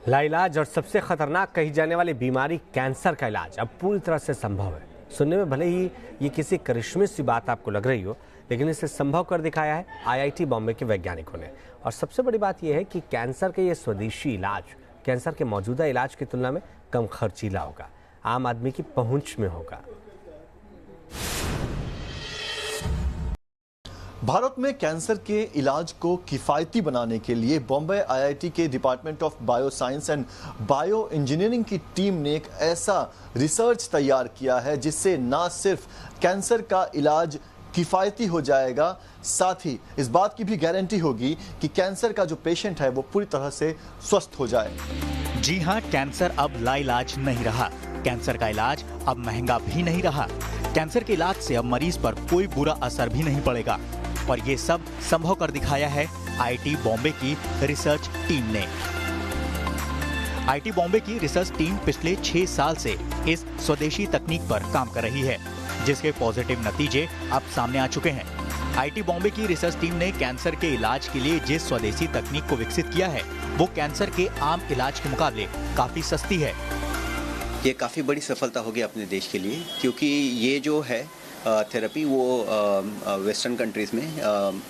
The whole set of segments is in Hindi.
लाइलाज और सबसे खतरनाक कही जाने वाली बीमारी कैंसर का इलाज अब पूरी तरह से संभव है। सुनने में भले ही ये किसी करिश्मे सी बात आपको लग रही हो, लेकिन इसे संभव कर दिखाया है आईआईटी बॉम्बे के वैज्ञानिकों ने। और सबसे बड़ी बात यह है कि कैंसर के ये स्वदेशी इलाज कैंसर के मौजूदा इलाज की तुलना में कम खर्चीला होगा, आम आदमी की पहुंच में होगा। भारत में कैंसर के इलाज को किफ़ायती बनाने के लिए बॉम्बे आईआईटी के department of bio science and bio engineering की टीम ने एक ऐसा रिसर्च तैयार किया है जिससे न सिर्फ कैंसर का इलाज किफ़ायती हो जाएगा, साथ ही इस बात की भी गारंटी होगी कि कैंसर का जो पेशेंट है वो पूरी तरह से स्वस्थ हो जाए। जी हाँ, कैंसर अब लाइलाज नहीं रहा। कैंसर का इलाज अब महंगा भी नहीं रहा। कैंसर के इलाज से अब मरीज पर कोई बुरा असर भी नहीं पड़ेगा। और ये सब संभव कर दिखाया है आईआईटी बॉम्बे की रिसर्च टीम ने। आईआईटी बॉम्बे की रिसर्च टीम पिछले 6 साल से इस स्वदेशी तकनीक पर काम कर रही है, जिसके पॉजिटिव नतीजे अब सामने आ चुके हैं। आईआईटी बॉम्बे की रिसर्च टीम ने कैंसर के इलाज के लिए जिस स्वदेशी तकनीक को विकसित किया है, वो कैंसर के आम इलाज के मुकाबले काफी सस्ती है। ये काफ़ी बड़ी सफलता होगी अपने देश के लिए, क्योंकि ये जो है थेरेपी वो वेस्टर्न कंट्रीज़ में,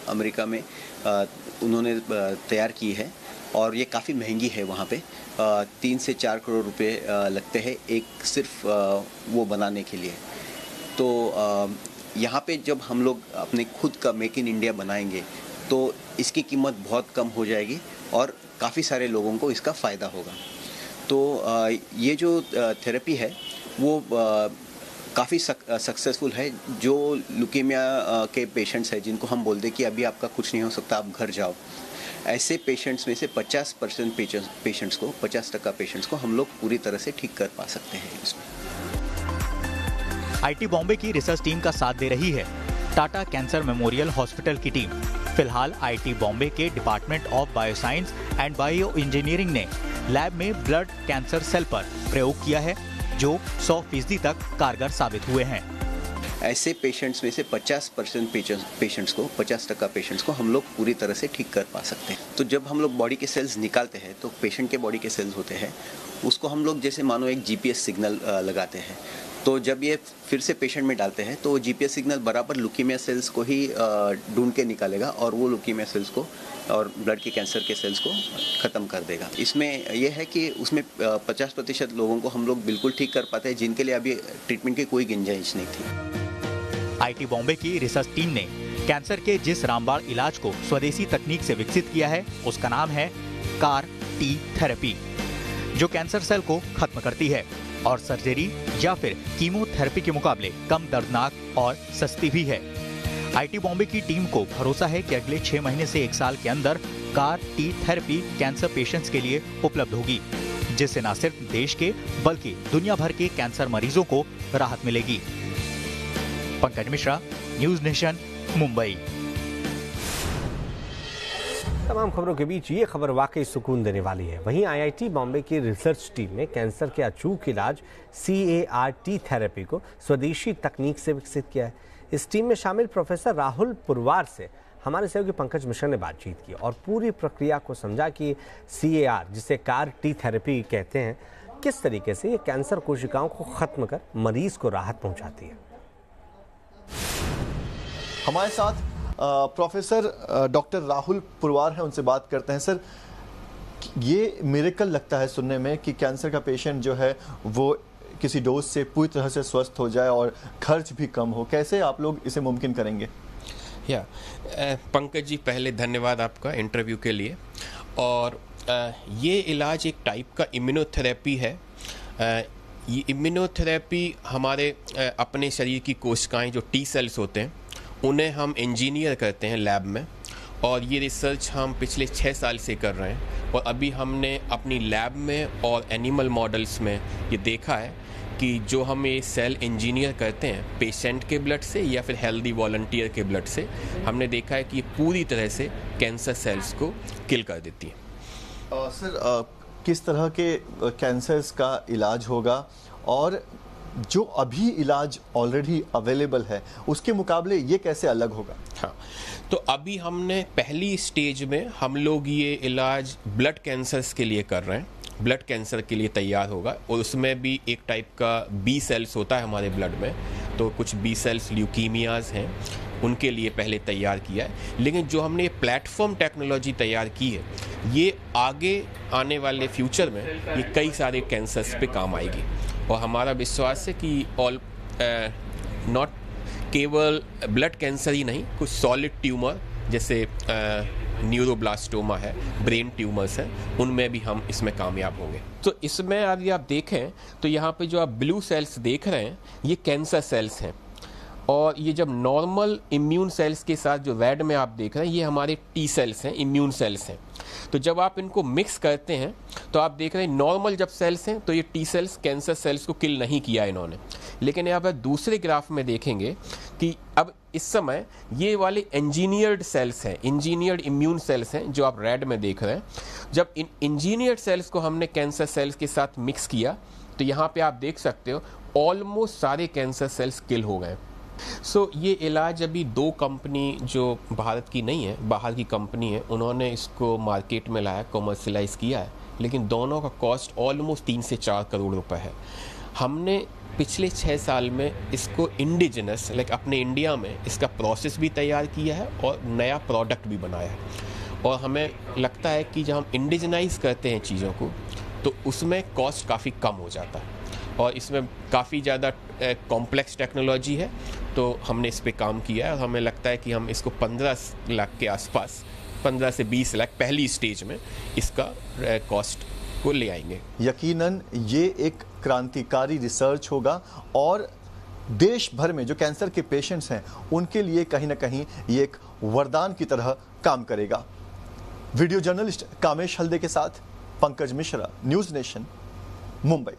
अमेरिका में उन्होंने तैयार की है और ये काफ़ी महंगी है। वहाँ पे 3 से 4 करोड़ रुपए लगते हैं एक सिर्फ वो बनाने के लिए। तो यहाँ पे जब हम लोग अपने खुद का मेक इन इंडिया बनाएंगे तो इसकी कीमत बहुत कम हो जाएगी और काफ़ी सारे लोगों को इसका फ़ायदा होगा। तो ये जो थेरेपी है वो काफ़ी सक्सेसफुल है। जो ल्यूकेमिया के पेशेंट्स हैं जिनको हम बोलते हैं कि अभी आपका कुछ नहीं हो सकता, आप घर जाओ, ऐसे पेशेंट्स में से 50% पेशेंट्स को 50% पेशेंट्स को हम लोग पूरी तरह से ठीक कर पा सकते हैं इसमें। आईआईटी बॉम्बे की रिसर्च टीम का साथ दे रही है टाटा कैंसर मेमोरियल हॉस्पिटल की टीम। फिलहाल आईआईटी बॉम्बे के department of bio science and bio engineering ने लैब में ब्लड कैंसर सेल पर प्रयोग किया है, जो 100% तक कारगर साबित हुए हैं। ऐसे पेशेंट्स में से 50% पेशेंट्स को 50% पेशेंट्स को हम लोग पूरी तरह से ठीक कर पा सकते हैं। तो जब हम लोग बॉडी के सेल्स निकालते हैं तो पेशेंट के बॉडी के सेल्स होते हैं, उसको हम लोग जैसे मानो एक जीपीएस सिग्नल लगाते हैं। तो जब ये फिर से पेशेंट में डालते हैं तो वो जीपीएस सिग्नल बराबर ल्यूकेमिया सेल्स को ही ढूंढ के निकालेगा और वो ल्यूकेमिया सेल्स को और ब्लड के कैंसर के सेल्स को ख़त्म कर देगा। इसमें यह है कि उसमें 50% लोगों को हम लोग बिल्कुल ठीक कर पाते हैं जिनके लिए अभी ट्रीटमेंट की कोई गुंजाइश नहीं थी। आईआईटी बॉम्बे की रिसर्च टीम ने कैंसर के जिस रामबाण इलाज को स्वदेशी तकनीक से विकसित किया है, उसका नाम है CAR-T थेरेपी, जो कैंसर सेल को खत्म करती है और सर्जरी या फिर कीमोथेरेपी के मुकाबले कम दर्दनाक और सस्ती भी है। आईआईटी बॉम्बे की टीम को भरोसा है कि अगले 6 महीने से 1 साल के अंदर CAR-T थेरेपी कैंसर पेशेंट्स के लिए उपलब्ध होगी, जिससे न सिर्फ देश के बल्कि दुनिया भर के कैंसर मरीजों को राहत मिलेगी। Pankaj Mishra, news nation, Mumbai. तमाम खबरों के बीच ये खबर वाकई सुकून देने वाली है। वहीं आईआईटी बॉम्बे की रिसर्च टीम ने कैंसर के अचूक इलाज CAR-T थेरेपी को स्वदेशी तकनीक से विकसित किया है। इस टीम में शामिल प्रोफेसर राहुल पुरवार से हमारे सहयोगी पंकज मिश्रा ने बातचीत की और पूरी प्रक्रिया को समझा कि CAR, जिसे CAR-T थेरेपी कहते हैं, किस तरीके से ये कैंसर कोशिकाओं को खत्म कर मरीज को राहत पहुंचाती है। हमारे साथ प्रोफेसर डॉक्टर राहुल पुरवार हैं, उनसे बात करते हैं। सर, ये मिरेकल लगता है सुनने में कि कैंसर का पेशेंट जो है वो किसी डोज से पूरी तरह से स्वस्थ हो जाए और खर्च भी कम हो। कैसे आप लोग इसे मुमकिन करेंगे? पंकज जी, पहले धन्यवाद आपका इंटरव्यू के लिए। और ये इलाज एक टाइप का इम्यूनोथेरेपी है। ये इम्यूनोथेरेपी हमारे अपने शरीर की कोशिकाएं जो T सेल्स होते हैं उन्हें हम इंजीनियर करते हैं लैब में, और ये रिसर्च हम पिछले 6 साल से कर रहे हैं। और अभी हमने अपनी लैब में और एनिमल मॉडल्स में ये देखा है कि जो हम ये सेल इंजीनियर करते हैं पेशेंट के ब्लड से या फिर हेल्दी वॉलंटियर के ब्लड से, हमने देखा है कि ये पूरी तरह से कैंसर सेल्स को किल कर देती है। सर, किस तरह के कैंसर्स का इलाज होगा और जो अभी इलाज ऑलरेडी अवेलेबल है उसके मुकाबले ये कैसे अलग होगा? हाँ, तो अभी हमने पहली स्टेज में हम लोग ये इलाज ब्लड कैंसर्स के लिए कर रहे हैं ब्लड कैंसर के लिए तैयार होगा, और उसमें भी एक टाइप का बी सेल्स होता है हमारे ब्लड में, तो कुछ बी सेल्स ल्यूकीमियाज हैं उनके लिए पहले तैयार किया है। लेकिन जो हमने ये प्लेटफॉर्म टेक्नोलॉजी तैयार की है, ये आगे आने वाले फ्यूचर में ये कई सारे कैंसर्स पे काम आएगी, और हमारा विश्वास है कि नॉट केवल ब्लड कैंसर ही नहीं, कुछ सॉलिड ट्यूमर जैसे न्यूरोब्लास्टोमा है, ब्रेन ट्यूमर्स हैं, उनमें भी हम इसमें कामयाब होंगे। तो इसमें यदि आप देखें तो यहाँ पे जो आप ब्लू सेल्स देख रहे हैं ये कैंसर सेल्स हैं, और ये जब नॉर्मल इम्यून सेल्स के साथ जो रेड में आप देख रहे हैं ये हमारे टी सेल्स हैं, इम्यून सेल्स हैं। तो जब आप इनको मिक्स करते हैं तो आप देख रहे हैं नॉर्मल जब सेल्स हैं तो ये टी सेल्स कैंसर सेल्स को किल नहीं किया इन्होंने। लेकिन यहाँ पर दूसरे ग्राफ में देखेंगे कि अब इस समय ये वाले इंजीनियर्ड सेल्स हैं, इंजीनियर्ड इम्यून सेल्स हैं जो आप रेड में देख रहे हैं। जब इन इंजीनियर्ड सेल्स को हमने कैंसर सेल्स के साथ मिक्स किया तो यहाँ पे आप देख सकते हो ऑलमोस्ट सारे कैंसर सेल्स किल हो गए। ये इलाज अभी दो कंपनी जो भारत की नहीं है, बाहर की कंपनी है, उन्होंने इसको मार्केट में लाया, कॉमर्शलाइज किया है, लेकिन दोनों का कॉस्ट ऑलमोस्ट 3 से 4 करोड़ रुपए है। हमने पिछले 6 साल में इसको इंडिजिनस अपने इंडिया में इसका प्रोसेस भी तैयार किया है और नया प्रोडक्ट भी बनाया है। और हमें लगता है कि जब हम इंडिजनाइज करते हैं चीज़ों को तो उसमें कॉस्ट काफ़ी कम हो जाता है, और इसमें काफ़ी ज़्यादा कॉम्प्लेक्स टेक्नोलॉजी है, तो हमने इस पे काम किया है और हमें लगता है कि हम इसको 15 लाख के आसपास, 15 से 20 लाख पहली स्टेज में इसका कॉस्ट को ले आएंगे। यकीनन ये एक क्रांतिकारी रिसर्च होगा और देश भर में जो कैंसर के पेशेंट्स हैं उनके लिए कहीं ना कहीं ये एक वरदान की तरह काम करेगा। वीडियो जर्नलिस्ट कामेश हल्दे के साथ पंकज मिश्रा, न्यूज़ नेशन, मुंबई।